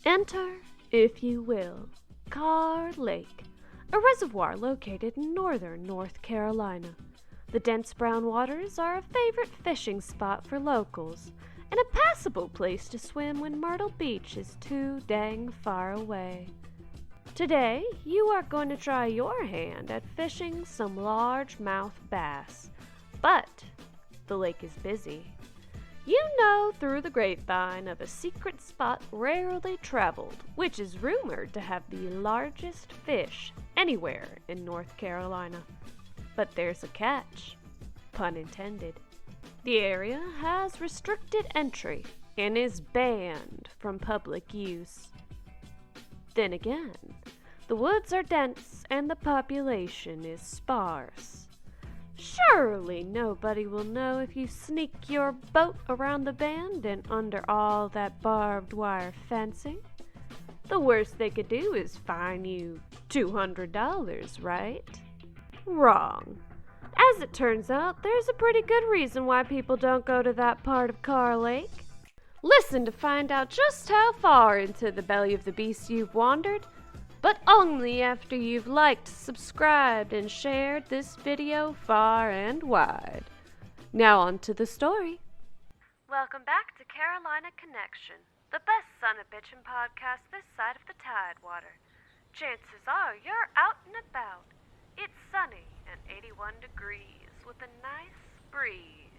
Enter, if you will, Kerr Lake, a reservoir located in northern North Carolina. The dense brown waters are a favorite fishing spot for locals, and a passable place to swim when Myrtle Beach is too dang far away. Today, you are going to try your hand at fishing some largemouth bass, but the lake is busy. You know through the grapevine of a secret spot rarely traveled, which is rumored to have the largest fish anywhere in North Carolina. But there's a catch, pun intended. The area has restricted entry and is banned from public use. Then again, the woods are dense and the population is sparse. Surely nobody will know if you sneak your boat around the bend and under all that barbed wire fencing. The worst they could do is fine you $200, right? Wrong. As it turns out, there's a pretty good reason why people don't go to that part of Kerr Lake. Listen to find out just how far into the belly of the beast you've wandered, but only after you've liked, subscribed, and shared this video far and wide. Now on to the story. Welcome back to Carolina Connection, the best son of bitchin' podcast this side of the Tidewater. Chances are you're out and about. It's sunny and 81 degrees with a nice breeze.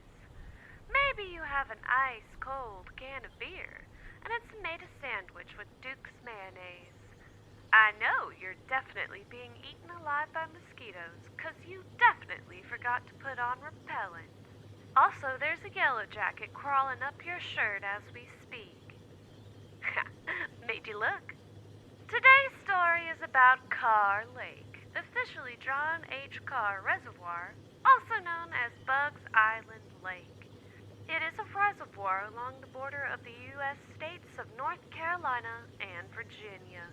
Maybe you have an ice-cold can of beer and a tomato sandwich with Duke's mayonnaise. I know you're definitely being eaten alive by mosquitoes, 'cause you definitely forgot to put on repellent. Also, there's a yellow jacket crawling up your shirt as we speak. Made you look. Today's story is about Kerr Lake, officially John H. Kerr Reservoir, also known as Bugs Island Lake. It is a reservoir along the border of the U.S. states of North Carolina and Virginia.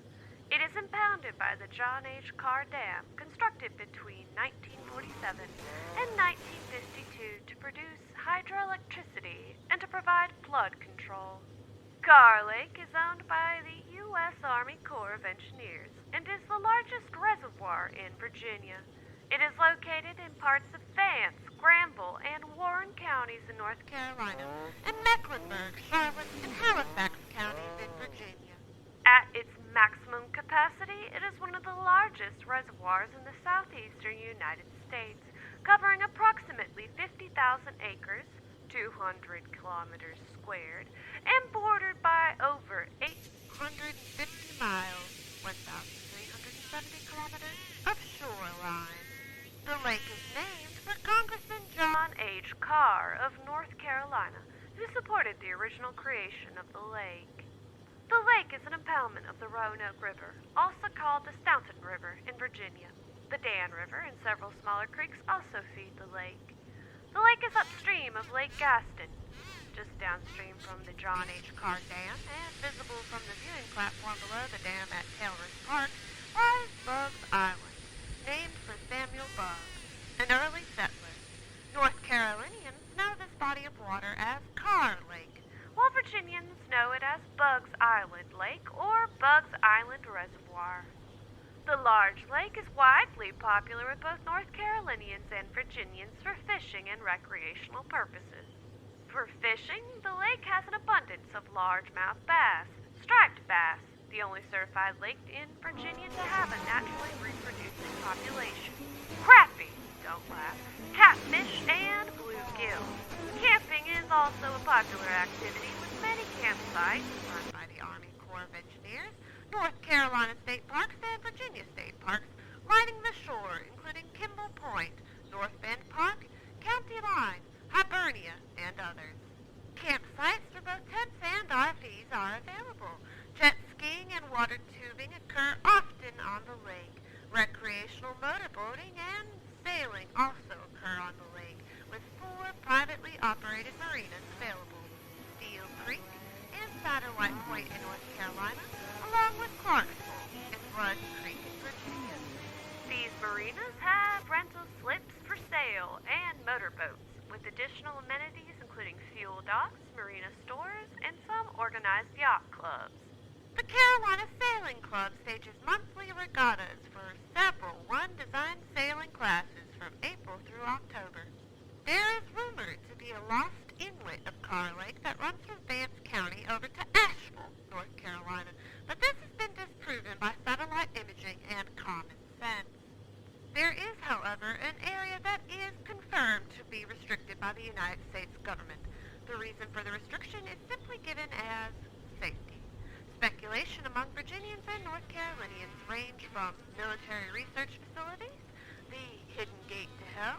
It is impounded by the John H. Kerr Dam, constructed between 1947 and 1952 to produce hydroelectricity and to provide flood control. Kerr Lake is owned by the U.S. Army Corps of Engineers and is the largest reservoir in Virginia. It is located in parts of Vance, Granville, and Warren counties in North Carolina, and Mecklenburg, Charlotte, and Halifax counties in Virginia. At its maximum capacity, it is one of the largest reservoirs in the southeastern United States, covering approximately 50,000 acres, 200 kilometers squared, and bordered by over 850 miles, 1,370 kilometers of shoreline. The lake is named for Congressman John H. Kerr of North Carolina, who supported the original creation of the lake. The lake is an impoundment of the Roanoke River, also called the Staunton River in Virginia. The Dan River and several smaller creeks also feed the lake. The lake is upstream of Lake Gaston, just downstream from the John H. Kerr Dam, and visible from the viewing platform below the dam at Taylor's Park, lies Bugs Island, named for Samuel Buggs, an early settler. North Carolinians know this body of water as Kerr Lake, while Virginians know it as Bugs Island Lake or Bugs Island Reservoir. The large lake is widely popular with both North Carolinians and Virginians for fishing and recreational purposes. For fishing, the lake has an abundance of largemouth bass, striped bass, the only certified lake in Virginia to have a naturally reproducing population, crappie, don't laugh, catfish, and bluegill. Camping is also a popular activity with many campsites run by the Army Corps of Engineers, North Carolina State Parks, and Virginia State Parks, lining the shore, including Kimball Point, North Bend Park, County Line, Hibernia, and others. Campsites for both tents and RVs are available. Jet skiing and water tubing occur often on the lake. Recreational motorboating and sailing also occur on the lake, with 4 privately operated marinas available: Steel Creek and Satellite Point in North Carolina, along with Clarksville and Blood Creek in Virginia. These marinas have rental slips for sale and motorboats, with additional amenities including fuel docks, marina stores, and some organized yacht clubs. The The Carolina Sailing Club stages monthly regattas for several one-design sailing classes from April through October. There is rumored to be a lost inlet of Kerr Lake that runs from Vance County over to Asheville, North Carolina, but this has been disproven by satellite imaging and common sense. There is, however, an area that is confirmed to be restricted by the United States government. The reason for the restriction is simply given as safety. Speculation among Virginians and North Carolinians range from military research facilities, the hidden gate to hell,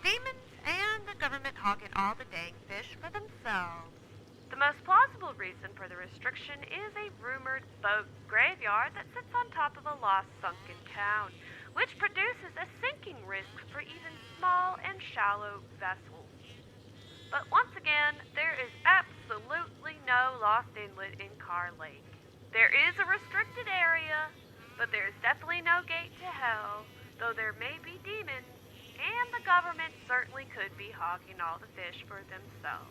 demons, and the government hogging all the dang fish for themselves. The most plausible reason for the restriction is a rumored boat graveyard that sits on top of a lost sunken town, which produces a sinking risk for even small and shallow vessels. But once again, there is absolutely no lost inlet in Kerr Lake. There is a restricted area, but there is definitely no gate to hell, though there may be demons, and the government certainly could be hogging all the fish for themselves.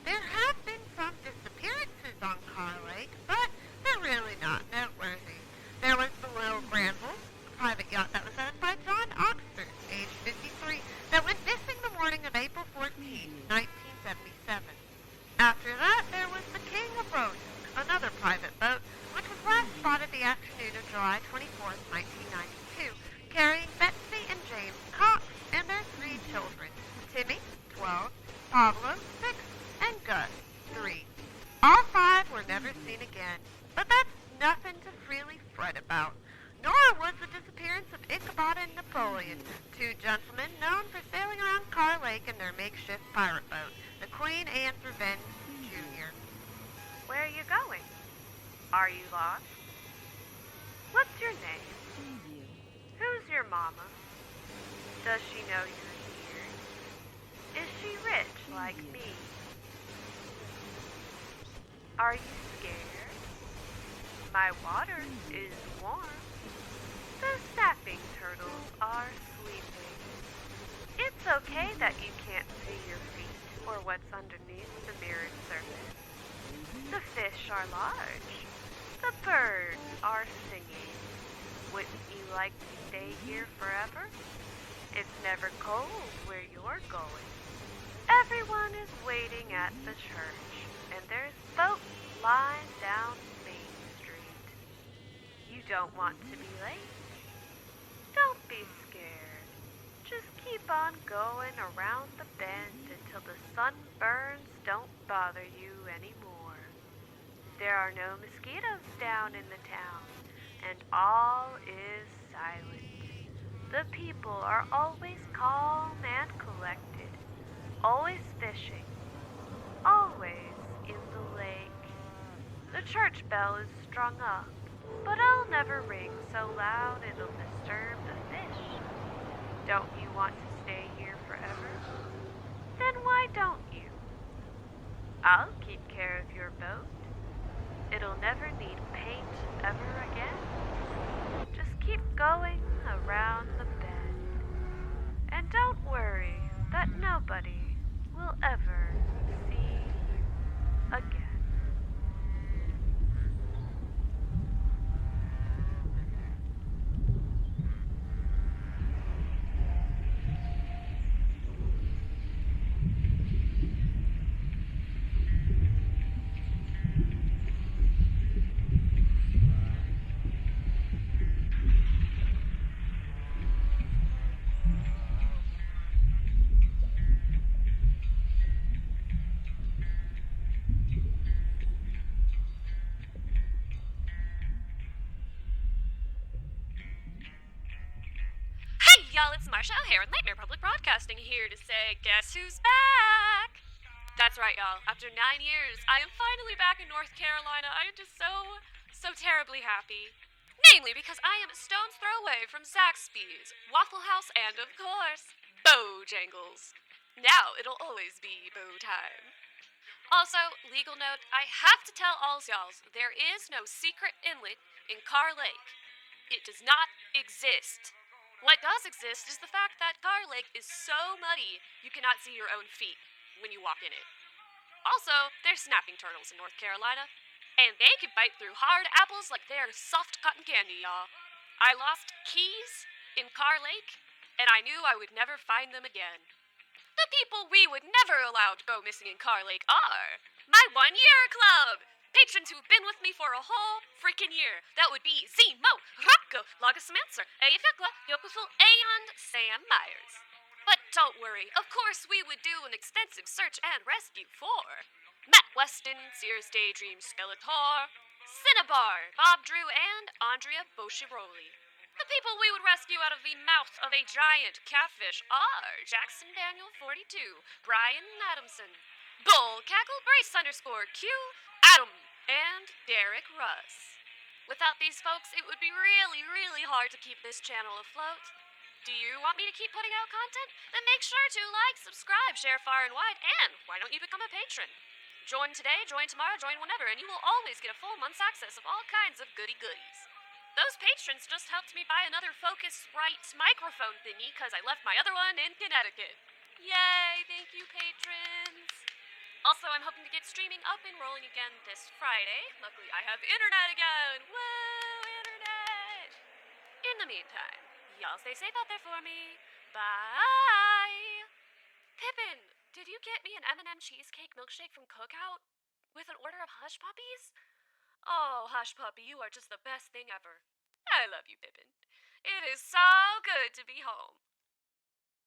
There have been some disappearances on Kerr Lake, but they're really not noteworthy. There was the Little Granville, a private yacht that was owned by John Oxford, age 53, that went missing the morning of April 14, 1977. After that, there was the King of Roses, another private boat, which was last spotted the afternoon of July 24, 1992, carrying Betsy and James Cox and their 3 children, Timmy, 12, Pablo, 6, and Gus, 3. All 5 were never seen again, but that's nothing to freely fret about. Nor was the disappearance of Ichabod and Napoleon, 2 gentlemen known for sailing around Kerr Lake in their makeshift pirate boat, the Queen Anne's Revenge Jr. Where are you going? Are you lost? What's your name? Who's your mama? Does she know you're here? Is she rich like me? Are you scared? My water is warm. The snapping turtles are sleeping. It's okay that you can't see your feet or what's underneath the mirrored surface. The fish are large. The birds are singing. Wouldn't you like to stay here forever? It's never cold where you're going. Everyone is waiting at the church, and there's boat lines down Main Street. You don't want to be late. Don't be scared. Just keep on going around the bend until the sunburns don't bother you anymore. There are no mosquitoes down in the town, and all is silent. The people are always calm and collected, always fishing, always in the lake. The church bell is strung up, but it'll never ring so loud it'll disturb the fish. Don't you want to stay here forever? Then why don't you? I'll keep care of your boat. It'll never need paint ever again. Just keep going around the bend. And don't worry that nobody will ever see you again. Y'all, it's Marsha here with Nightmare Public Broadcasting here to say, guess who's back? That's right, y'all. After 9 years, I am finally back in North Carolina. I am just so terribly happy. Namely because I am a stone's throw away from Zaxby's, Waffle House, and, of course, Bojangles. Now it'll always be Bo time. Also, legal note, I have to tell all y'alls, there is no secret inlet in Kerr Lake. It does not exist. What does exist is the fact that Kerr Lake is so muddy you cannot see your own feet when you walk in it. Also, there's snapping turtles in North Carolina. And they can bite through hard apples like they're soft cotton candy, y'all. I lost keys in Kerr Lake, and I knew I would never find them again. The people we would never allow to go missing in Kerr Lake are my 1-year club. Patrons who've been with me for a whole freaking year. That would be Zemo, Rocco, Logasamancer, Ayafekla, Yokofu, and Sam Myers. But don't worry, of course we would do an extensive search and rescue for Matt Weston, Sears Daydream Skeletor, Cinnabar, Bob Drew, and Andrea Boschiroli. The people we would rescue out of the mouth of a giant catfish are Jackson Daniel 42, Brian Adamson, Bull Cackle Brace _Q, Adam, and Derek Russ. Without these folks, it would be really, really hard to keep this channel afloat. Do you want me to keep putting out content? Then make sure to like, subscribe, share far and wide, and why don't you become a patron? Join today, join tomorrow, join whenever, and you will always get a full month's access of all kinds of goodies. Those patrons just helped me buy another Focusrite microphone thingy because I left my other one in Connecticut. Yay, thank you, patrons. Also, I'm hoping to get streaming up and rolling again this Friday. Luckily, I have internet again. Woo, internet! In the meantime, y'all stay safe out there for me. Bye! Pippin, did you get me an M&M cheesecake milkshake from Cookout with an order of Hush Puppies? Oh, Hush Puppy, you are just the best thing ever. I love you, Pippin. It is so good to be home.